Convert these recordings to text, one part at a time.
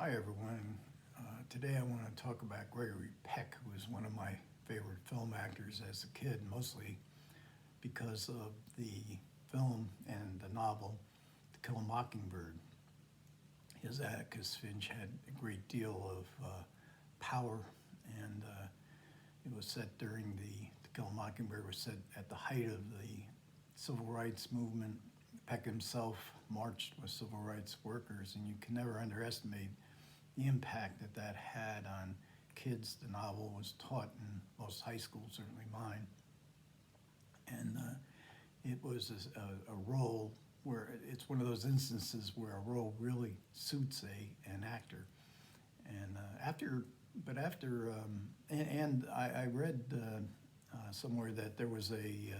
Hi everyone. Today I want to talk about Gregory Peck, who was one of my favorite film actors as a kid, mostly because of the film and the novel To Kill a Mockingbird. His Atticus Finch had a great deal of power, and it was set during the To Kill a Mockingbird was set at the height of the civil rights movement. Peck himself marched with civil rights workers, and you can never underestimate the impact that that had on kids. The novel was taught in most high schools, certainly mine, and it was a role where it's one of those instances where a role really suits an actor. And I read somewhere that there was a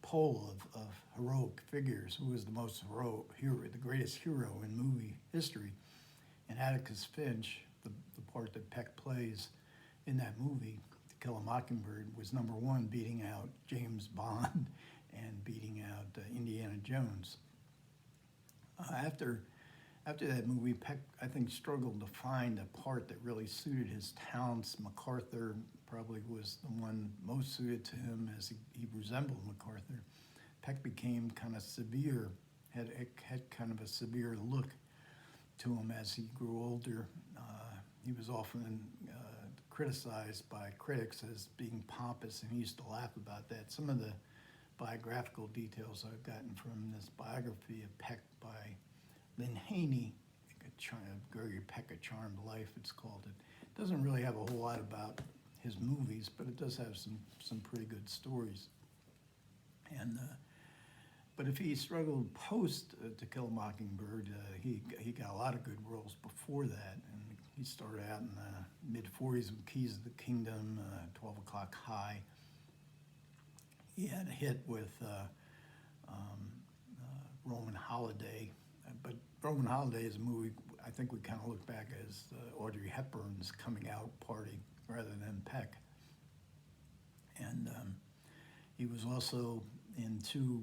poll of heroic figures. Who was the most heroic hero, the greatest hero in movie history? And Atticus Finch, the part that Peck plays in that movie, To Kill a Mockingbird, was number one, beating out James Bond and beating out Indiana Jones. After that movie, Peck, I think, struggled to find a part that really suited his talents. MacArthur probably was the one most suited to him, as he resembled MacArthur. Peck became kind of severe, had kind of a severe look to him as he grew older. He was often criticized by critics as being pompous, and he used to laugh about that. Some of the biographical details I've gotten from this biography of Peck by Lynn Haney, Gregory Peck, A Charmed Life, it's called. It doesn't really have a whole lot about his movies, but it does have some pretty good stories. And but if he struggled post To Kill a Mockingbird, he got a lot of good roles before that, and he started out in the mid-40s with Keys of the Kingdom, 12 O'Clock High. He had a hit with Roman Holiday, but Roman Holiday is a movie I think we kind of look back as Audrey Hepburn's coming out party rather than Peck. And he was also in two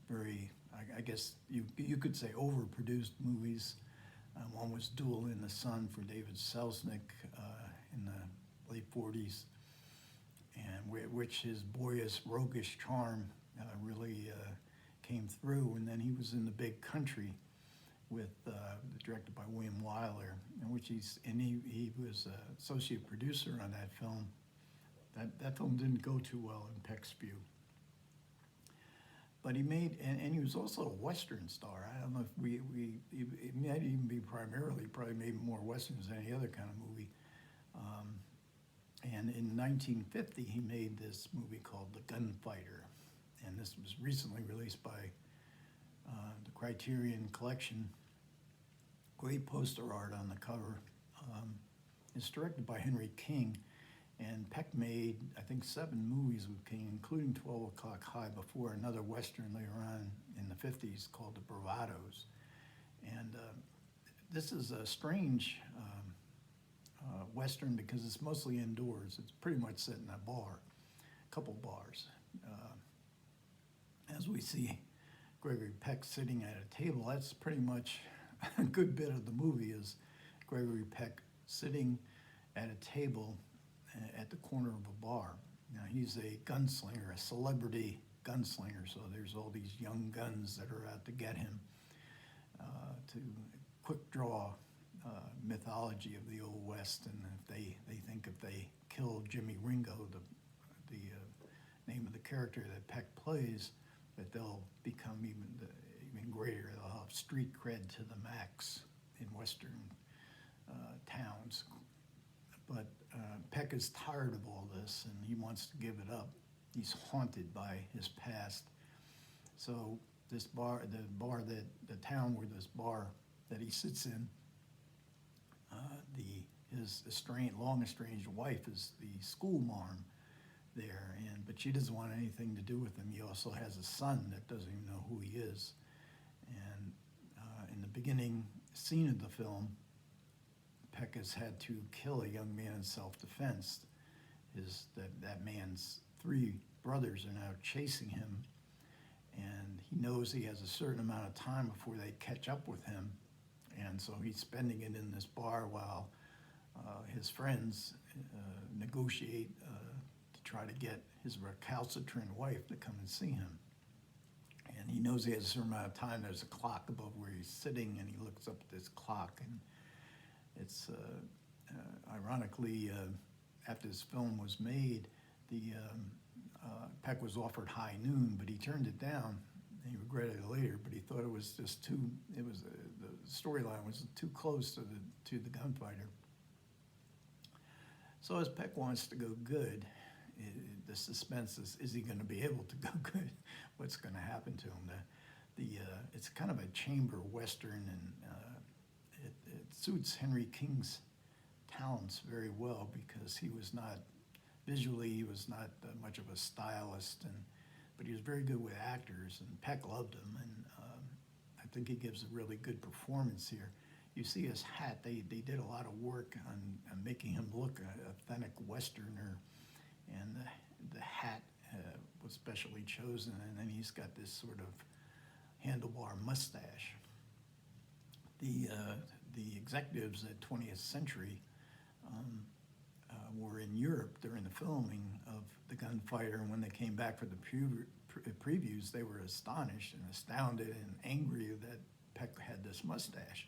very, I guess you could say, overproduced movies. One was Duel in the Sun for David Selznick in the late 40s, and which his boyish, roguish charm really came through. And then he was in The Big Country directed by William Wyler, in which he was associate producer on that film. That film didn't go too well in Peck's view. But he made, and he was also a Western star. I don't know if it might even be probably made more Westerns than any other kind of movie. And in 1950, he made this movie called The Gunfighter. And this was recently released by the Criterion collection. Great poster art on the cover. It's directed by Henry King. And Peck made, I think, 7 movies with King, including 12 O'Clock High, before another Western later on in the 50s called The Bravados. And this is a strange Western because it's mostly indoors. It's pretty much set in a bar, a couple bars. As we see Gregory Peck sitting at a table, that's pretty much a good bit of the movie is Gregory Peck sitting at a table at the corner of a bar. Now, he's a gunslinger, a celebrity gunslinger, so there's all these young guns that are out to get him, to quick draw mythology of the Old West. And if they think if they kill Jimmy Ringo, the name of the character that Peck plays, that they'll become even greater. They'll have street cred to the max in Western towns. But Peck is tired of all this, and he wants to give it up. He's haunted by his past. So this bar, the town where this bar that he sits in, his long estranged wife is the school marm there, but she doesn't want anything to do with him. He also has a son that doesn't even know who he is. And in the beginning scene of the film, Peck has had to kill a young man in self-defense. That man's 3 brothers are now chasing him, and he knows he has a certain amount of time before they catch up with him, And so he's spending it in this bar while his friends negotiate to try to get his recalcitrant wife to come and see him. And he knows he has a certain amount of time. There's a clock above where he's sitting, and he looks up at this clock. And it's ironically, after this film was made, Peck was offered high noon, but he turned it down. He regretted it later, but he thought it was just too. It was the storyline was too close to the gunfighter. So as Peck wants to go good, the suspense is he going to be able to go good? What's going to happen to him? It's kind of a chamber western, and it suits Henry King's talents very well because he was not much of a stylist, but he was very good with actors, and Peck loved him, and I think he gives a really good performance here. You see his hat, they did a lot of work on making him look an authentic Westerner, and the hat was specially chosen, and then he's got this sort of handlebar mustache. The executives at 20th Century were in Europe during the filming of The Gunfighter, and when they came back for the previews, they were astonished and astounded and angry that Peck had this mustache.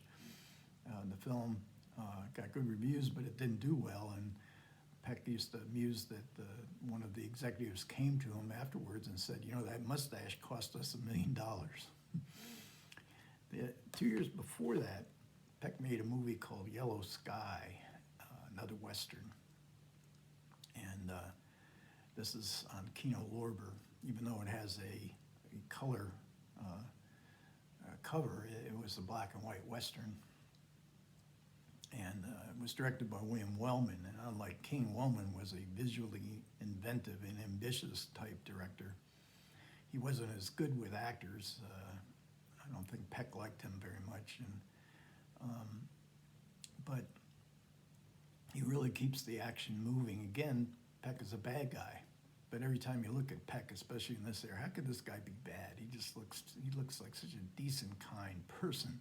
The film got good reviews, but it didn't do well, and Peck used to amuse that one of the executives came to him afterwards and said, that mustache cost us $1 million. 2 years before that, Peck made a movie called Yellow Sky, another Western. And this is on Kino Lorber. Even though it has a color cover, it was a black and white Western. And it was directed by William Wellman. And unlike King, Wellman was a visually inventive and ambitious type director. He wasn't as good with actors. I don't think Peck liked him very much. But he really keeps the action moving. Again, Peck is a bad guy. But every time you look at Peck, especially in this area, how could this guy be bad? He looks like such a decent, kind person.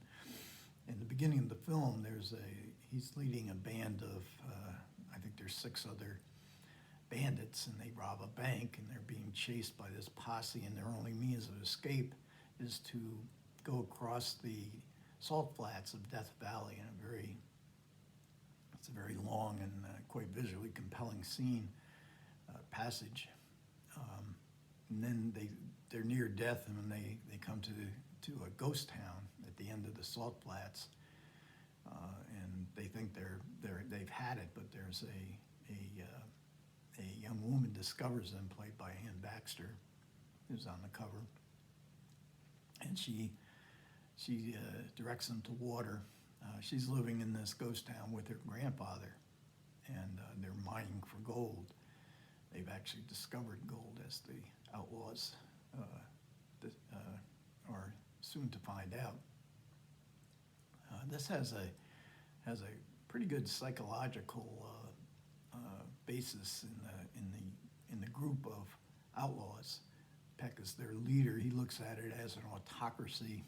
In the beginning of the film, he's leading a band of, I think there's 6 other bandits, and they rob a bank, and they're being chased by this posse, and their only means of escape is to go across the salt flats of Death Valley in it's a very long and quite visually compelling scene, passage. And then they're near death, and when they come to a ghost town at the end of the salt flats, and they think they've had it, but there's a young woman discovers them, played by Ann Baxter, who's on the cover, and she directs them to water. She's living in this ghost town with her grandfather, and they're mining for gold. They've actually discovered gold, as the outlaws are soon to find out. This has a pretty good psychological basis in the group of outlaws. Peck is their leader. He looks at it as an autocracy.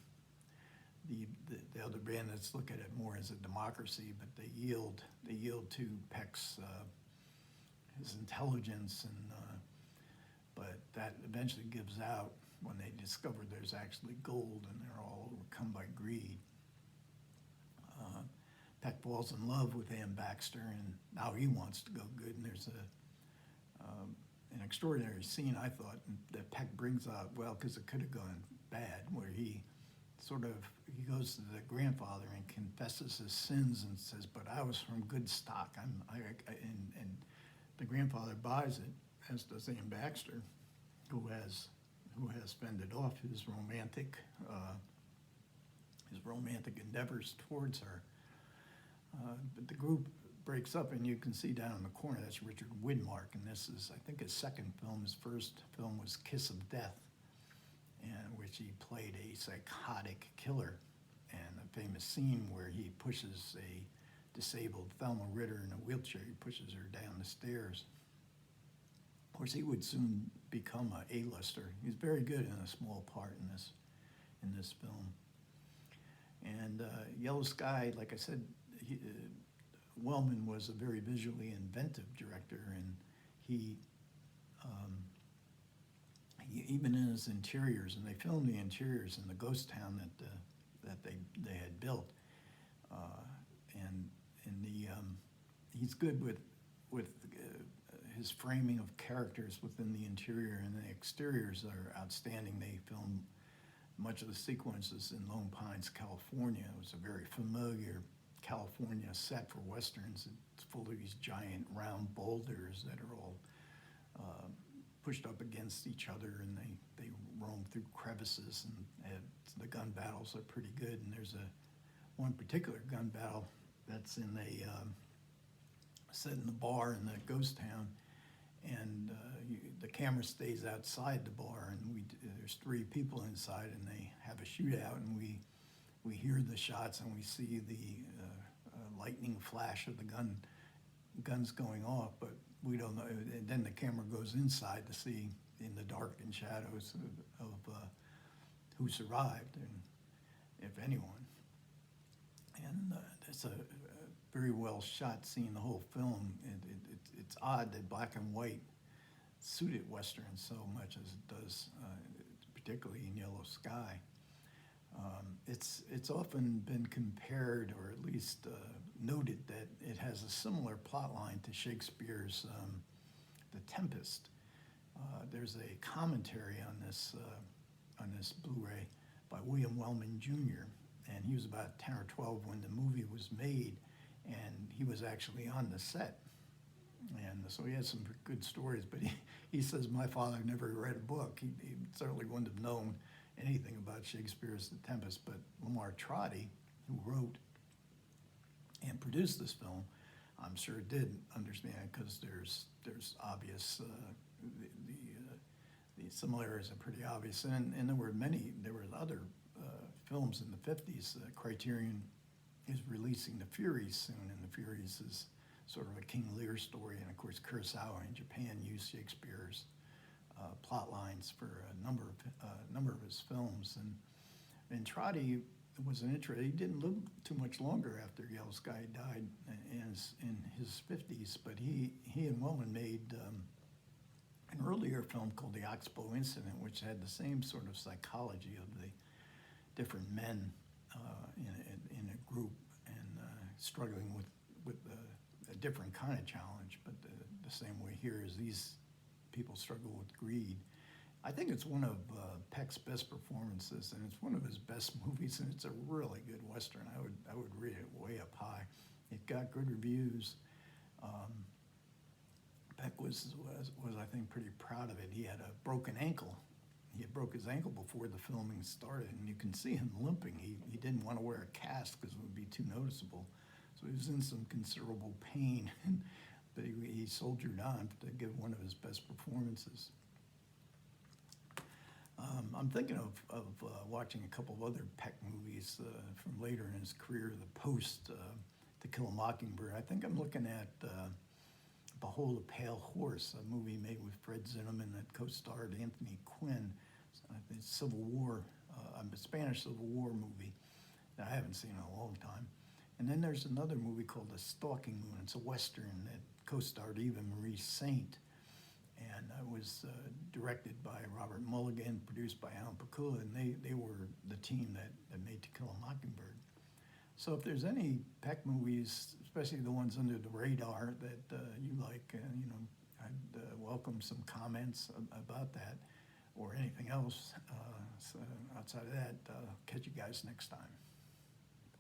The other bandits look at it more as a democracy, but they yield to Peck's his intelligence, but that eventually gives out when they discover there's actually gold, and they're all overcome by greed. Peck falls in love with Ann Baxter, and now he wants to go good, and there's an extraordinary scene, I thought, that Peck brings out well, because it could have gone bad, where he goes to the grandfather and confesses his sins and says, "But I was from good stock." And the grandfather buys it, as does Ann Baxter, who has fended off his romantic endeavors towards her. But the group breaks up, and you can see down in the corner, that's Richard Widmark, and this is, I think, his second film. His first film was Kiss of Death, in which he played a psychotic killer, and a famous scene where he pushes a disabled Thelma Ritter in a wheelchair. He pushes her down the stairs. Of course, he would soon become an A-lister. He's very good in a small part in this film. And Yellow Sky, like I said, Wellman was a very visually inventive director, and he, um, even in his interiors, and they filmed the interiors in the ghost town that they had built, and he's good with his framing of characters within the interior, and the exteriors are outstanding. They filmed much of the sequences in Lone Pines, California. It was a very familiar California set for Westerns. It's full of these giant round boulders that are all pushed up against each other, and they roam through crevices, and the gun battles are pretty good. And there's one particular gun battle that's in set in the bar in that ghost town, and the camera stays outside the bar, and there's 3 people inside, and they have a shootout, and we hear the shots, and we see the lightning flash of the guns going off, but we don't know. And then the camera goes inside to see in the dark and shadows of who survived, and if anyone. And it's a very well shot scene, the whole film. It's odd that black and white suited Westerns so much as it does, particularly in Yellow Sky. It's often been compared, or at least noted, that it has a similar plot line to Shakespeare's The Tempest. There's a commentary on this Blu-ray by William Wellman Jr., and he was about 10 or 12 when the movie was made, and he was actually on the set. And so he had some good stories, but he says, my father never read a book. He certainly wouldn't have known anything about Shakespeare's The Tempest, but Lamar Trotty, who wrote and produced this film, I'm sure did understand it, because there's obvious, the similarities are pretty obvious. And there were other films in the 50s. Criterion is releasing The Furies soon, and The Furies is sort of a King Lear story, and of course Kurosawa in Japan used Shakespeare's plot lines for a number of his films, and Trotty was an interest. He didn't live too much longer after Yellow Sky died in his 50s, but he and Wellman made an earlier film called The Oxbow Incident, which had the same sort of psychology of the different men in a group, and struggling with a different kind of challenge, but the same way here as these people struggle with greed. I think it's one of Peck's best performances, and it's one of his best movies, and it's a really good Western. I would rate it way up high. It got good reviews. Peck was I think pretty proud of it. He had a broken ankle. He had broke his ankle before the filming started, and you can see him limping. He didn't want to wear a cast because it would be too noticeable. So he was in some considerable pain, but he soldiered on to give one of his best performances. I'm thinking of watching a couple of other Peck movies from later in his career, The Post, To Kill a Mockingbird. I think I'm looking at Behold a Pale Horse, a movie made with Fred Zinnemann that co-starred Anthony Quinn. It's Civil War, a Spanish Civil War movie that I haven't seen in a long time. And then there's another movie called The Stalking Moon. It's a Western that co-starred Eva Marie Saint, and it was directed by Robert Mulligan, produced by Alan Pakula, and they were the team that made To Kill a Mockingbird. So if there's any Peck movies, especially the ones under the radar that you like, I'd welcome some comments about that, or anything else. So outside of that, catch you guys next time.